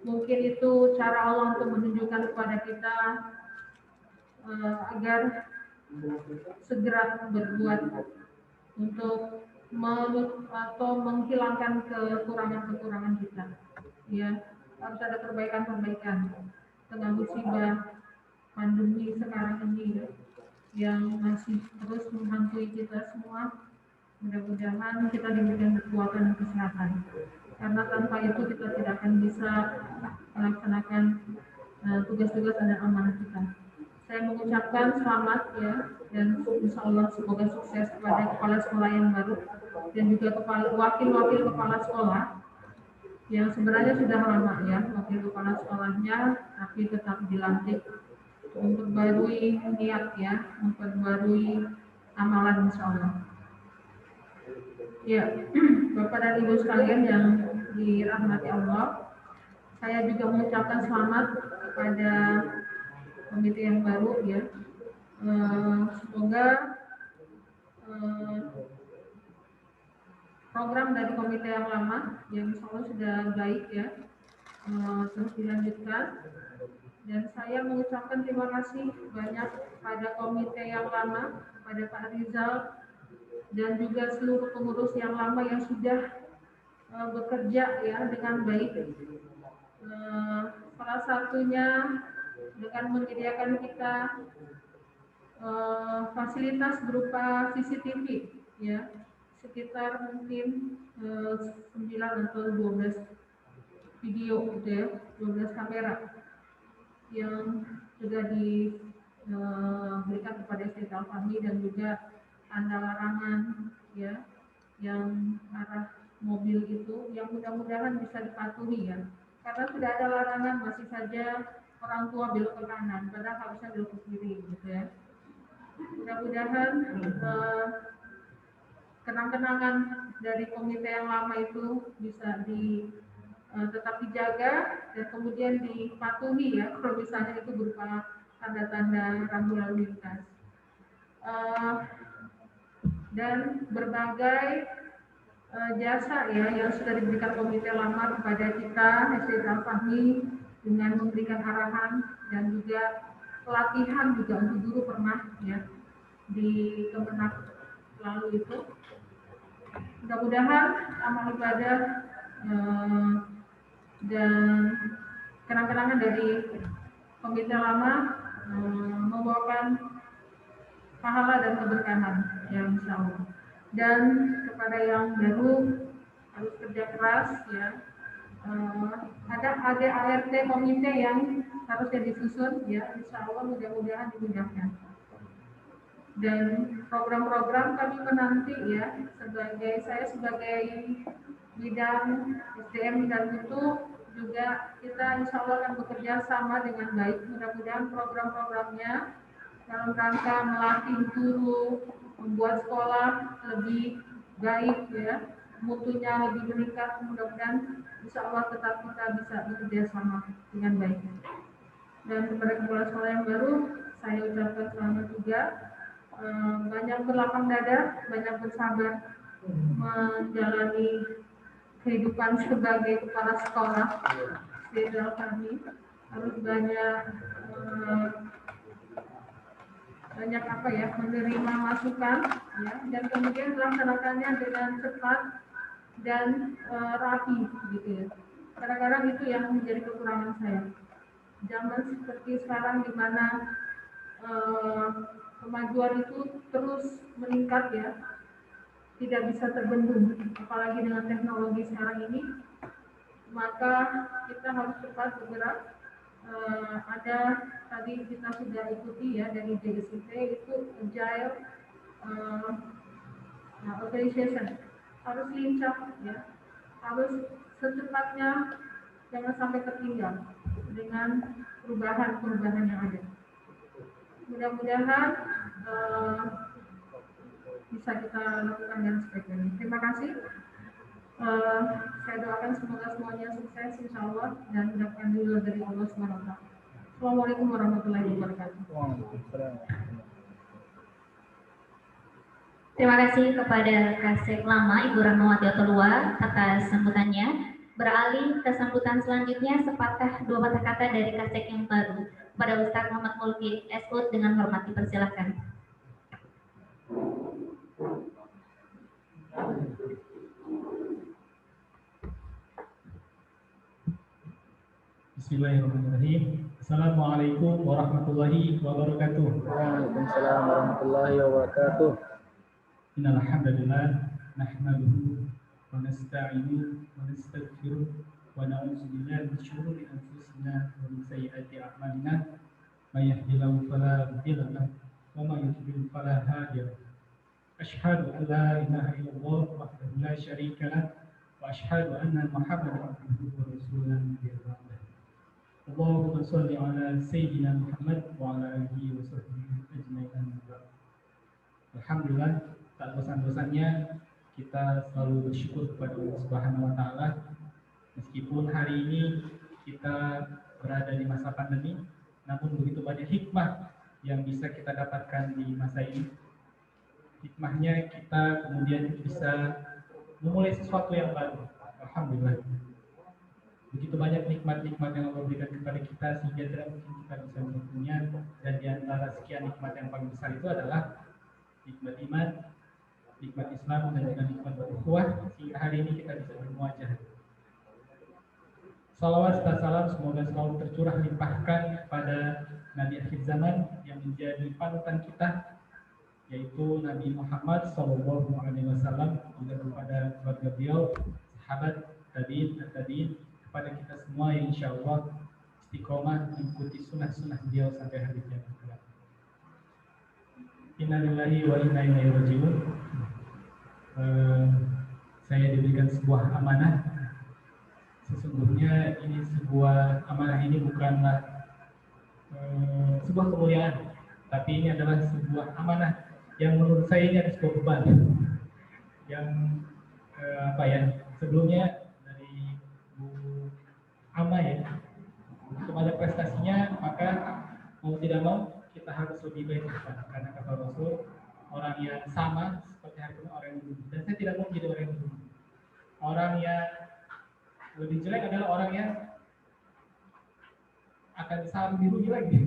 Mungkin itu cara Allah untuk menunjukkan kepada kita agar segera berbuat untuk atau menghilangkan kekurangan-kekurangan kita. Ya, harus ada perbaikan-perbaikan tengah musibah pandemi sekarang ini yang masih terus menghantui kita semua. Mudah-mudahan kita diberikan kekuatan dan kesehatan. Karena tanpa itu kita tidak akan bisa melaksanakan tugas-tugas dan amanah kita. Saya mengucapkan selamat ya, dan insya Allah semoga sukses kepada kepala sekolah yang baru dan juga wakil-wakil kepala sekolah yang sebenarnya sudah lama ya wakil kepala sekolahnya, tapi tetap dilantik, memperbarui niat ya, memperbarui amalan insya Allah. Ya, Bapak dan Ibu sekalian yang dirahmati Allah, saya juga mengucapkan selamat kepada komite yang baru ya. Semoga program dari komite yang lama yang insya Allah sudah baik ya terus dilanjutkan. Dan saya mengucapkan terima kasih banyak pada komite yang lama, pada Pak Rizal dan juga seluruh pengurus yang lama yang sudah bekerja ya dengan baik. Salah satunya dengan menyediakan kita fasilitas berupa CCTV ya, sekitar mungkin 9 atau 12 video gitu ya, 12 kamera yang sudah diberikan kepada istiqomah kami, dan juga tanda larangan ya yang arah mobil itu yang mudah-mudahan bisa dipatuhi ya, karena sudah ada larangan masih saja orang tua belok ke kanan padahal harusnya belok ke kiri gitu ya. Mudah-mudahan kenang-kenangan dari komite yang lama itu bisa tetap dijaga dan kemudian dipatuhi ya, kalau misalnya itu berupa tanda-tanda rambu lalu lintas. Dan berbagai jasa ya yang sudah diberikan komite lama kepada kita SD Al-Fahmi dengan memberikan arahan dan juga pelatihan juga untuk guru pernah ya di Kemenak lalu itu. Mudah-mudahan amal ibadah dan kenang-kenangan dari komite lama membawakan pahala dan keberkahan ya insya Allah. Dan kepada yang baru harus kerja keras ya. Ada ART komite yang harusnya disusun ya, insya Allah mudah-mudahan dimudahkan. Dan program-program kami menanti ya, saya sebagai bidang SDM dan itu juga kita insya Allah akan bekerja sama dengan baik. Mudah-mudahan program-programnya dalam rangka melatih guru, membuat sekolah lebih baik ya, mutunya lebih meningkat. Mudah-mudahan insya Allah tetap kita bisa bekerja sama dengan baik. Dan kepada kepala sekolah yang baru saya ucapkan selamat juga, banyak berlapang dada, banyak bersabar menjalani kehidupan sebagai kepala sekolah federal kami. Harus banyak apa ya, menerima masukan ya, dan kemudian melaksanakannya dengan cepat dan rapi gitu ya. Kadang-kadang itu yang menjadi kekurangan saya. Zaman seperti sekarang di mana kemajuan itu terus meningkat ya, tidak bisa terbendung, apalagi dengan teknologi sekarang ini, maka kita harus cepat bergerak. Ada tadi kita sudah ikuti ya dari JSIP itu agile organization, harus lincah ya, harus secepatnya, jangan sampai tertinggal dengan perubahan-perubahan yang ada. Mudah-mudahan bisa kita lakukan dengan sebaik-baiknya. Terima kasih. Saya doakan semoga semuanya sukses insya Allah dan mendapatkan ridho dari Allah SWT. Assalamualaikum warahmatullahi wabarakatuh. Terima kasih kepada Kasek Lama Ibu Rahmawati Otolua atas sambutannya. Beralih ke sambutan selanjutnya, sepatah dua patah kata dari Kasek yang baru. Kepada Ustaz Muhammad Mulki SUD dengan hormat dipersilakan. Bismillahirrahmanirrahim. Assalamualaikum warahmatullahi wabarakatuh. Waalaikumsalam warahmatullahi wabarakatuh. Innal hamdalillah nahmaduhu wa nasta'inuhu wa nastaghfiruh wa na'udzu billahi min shururi anfusina wa min sayyiati a'malina. May yahdihillahu fala mudilla lahu wa may yudlil fala hadiya lahu. Asyhadu an la ilaha illallah wahdahu la syarika lahu wa asyhadu anna Muhammadan abduhu wa rasuluhu. Allahumma shalli ala sayyidina Muhammad wa ala alihi wa sahbihi ajma'in. Alhamdulillah, tak bosan-bosannya kita selalu bersyukur kepada Allah Subhanahu wa taala. Meskipun hari ini kita berada di masa pandemi, namun begitu banyak hikmah yang bisa kita dapatkan di masa ini. Hikmahnya kita kemudian bisa memulai sesuatu yang baru. Alhamdulillah. Begitu banyak nikmat-nikmat yang Allah berikan kepada kita sehingga tidak mungkin kita bisa menghitungnya, dan di antara sekian nikmat yang paling besar itu adalah nikmat iman, nikmat Islam, dan juga nikmat berukhuwah, sehingga hari ini kita bisa bermuajah. Salawat serta salam semoga selalu tercurah limpahkan kepada Nabi akhir zaman yang menjadi panutan kita, yaitu Nabi Muhammad SAW, juga kepada keluarga beliau, sahabat, tabi'in, dan tabi'in, kepada kita semua yang insya Allah istiqomah mengikuti sunnah-sunnah beliau sampai hari kiamat kelak. Inna lillahi wa inna ilaihi raji'un. Saya diberikan sebuah amanah. Sesungguhnya ini sebuah amanah ini bukanlah sebuah kemuliaan, tapi ini adalah sebuah amanah yang menurut saya ini ada sebuah beban yang sebelumnya Ama ya, untuk ada prestasinya, maka mau tidak mau kita harus lebih baik karena kata Rasul, orang yang sama seperti harusnya orang yang dulu. Dan saya tidak mau menjadi orang yang dulu. Orang yang lebih jelek adalah orang yang akan saling dirugi lagi.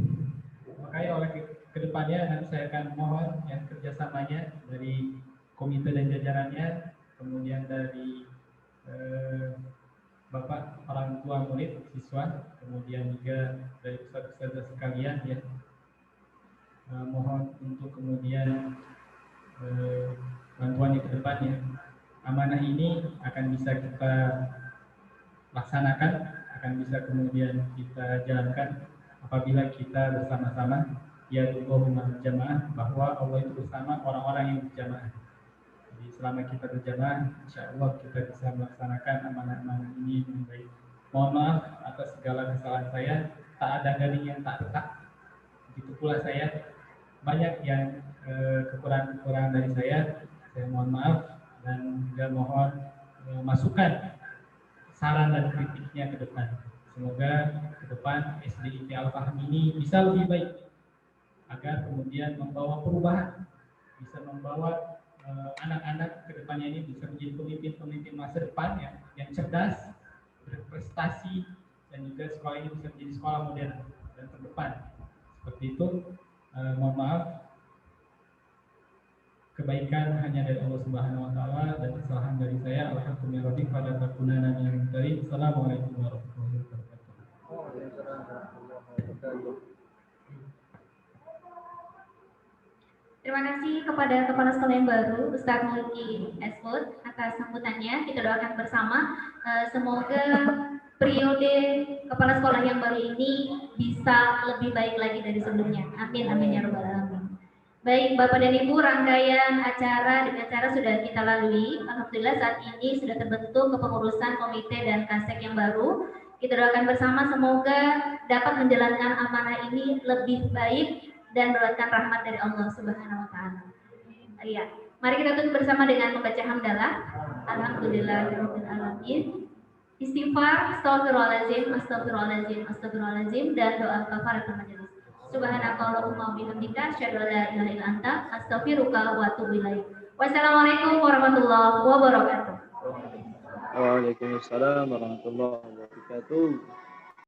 Makanya oleh kedepannya nanti saya akan mohon yang kerjasamanya dari komite dan jajarannya, kemudian dari Bapak orang tua murid, siswa, kemudian juga dari ustaz-ustazah sekalian ya. Mohon untuk kemudian bantuannya ke depannya. Amanah ini akan bisa kita laksanakan, akan bisa kemudian kita jalankan apabila kita bersama-sama ya Allahumma jamaah, bahwa Allah itu bersama orang-orang yang berjamaah. Jadi selama kita berjamaah, insya Allah kita bisa melaksanakan amanah-amanah ini dengan baik. Mohon maaf atas segala kesalahan saya, tak ada gading yang tak retak. Begitu pula saya, banyak yang kekurangan-kekurangan dari saya mohon maaf, dan juga mohon masukan, saran dan kritiknya ke depan. Semoga ke depan SDIT Al-Fahmi ini bisa lebih baik, agar kemudian membawa perubahan, bisa membawa anak-anak ke depannya ini bisa menjadi pemimpin-pemimpin masa depan yang cerdas, berprestasi, dan juga sekolah ini bisa menjadi sekolah modern dan terdepan. Seperti itu, mohon maaf, kebaikan hanya dari Allah Subhanahu wa taala dan kesalahan dari saya. Alhamdulillah pada takunana minal mumtarin. Assalamualaikum warahmatullahi wabarakatuh. Terima kasih kepada Kepala Sekolah yang baru, Ustaz Mulki SUD, atas sambutannya. Kita doakan bersama, semoga periode Kepala Sekolah yang baru ini bisa lebih baik lagi dari sebelumnya. Amin, amin ya rabbal alamin. Baik, Bapak dan Ibu, rangkaian acara sudah kita lalui. Alhamdulillah saat ini sudah terbentuk kepengurusan komite dan kasek yang baru. Kita doakan bersama semoga dapat menjalankan amanah ini lebih baik dan mendapatkan rahmat dari Allah Subhanahu wa taala. Iya, mari kita tutup bersama dengan membaca hamdalah. Alhamdulillahirabbil alamin. Istighfar, astagfirullahalazim, astagfirullahalazim, astagfirullahalazim, dan doa kafaratul majelis. Subhanakallahumma wa bihamdika asyhadu an la ilaha illa anta astaghfiruka wa atubu ilaik. Wassalamualaikum warahmatullahi wabarakatuh. Waalaikumsalam warahmatullahi wabarakatuh.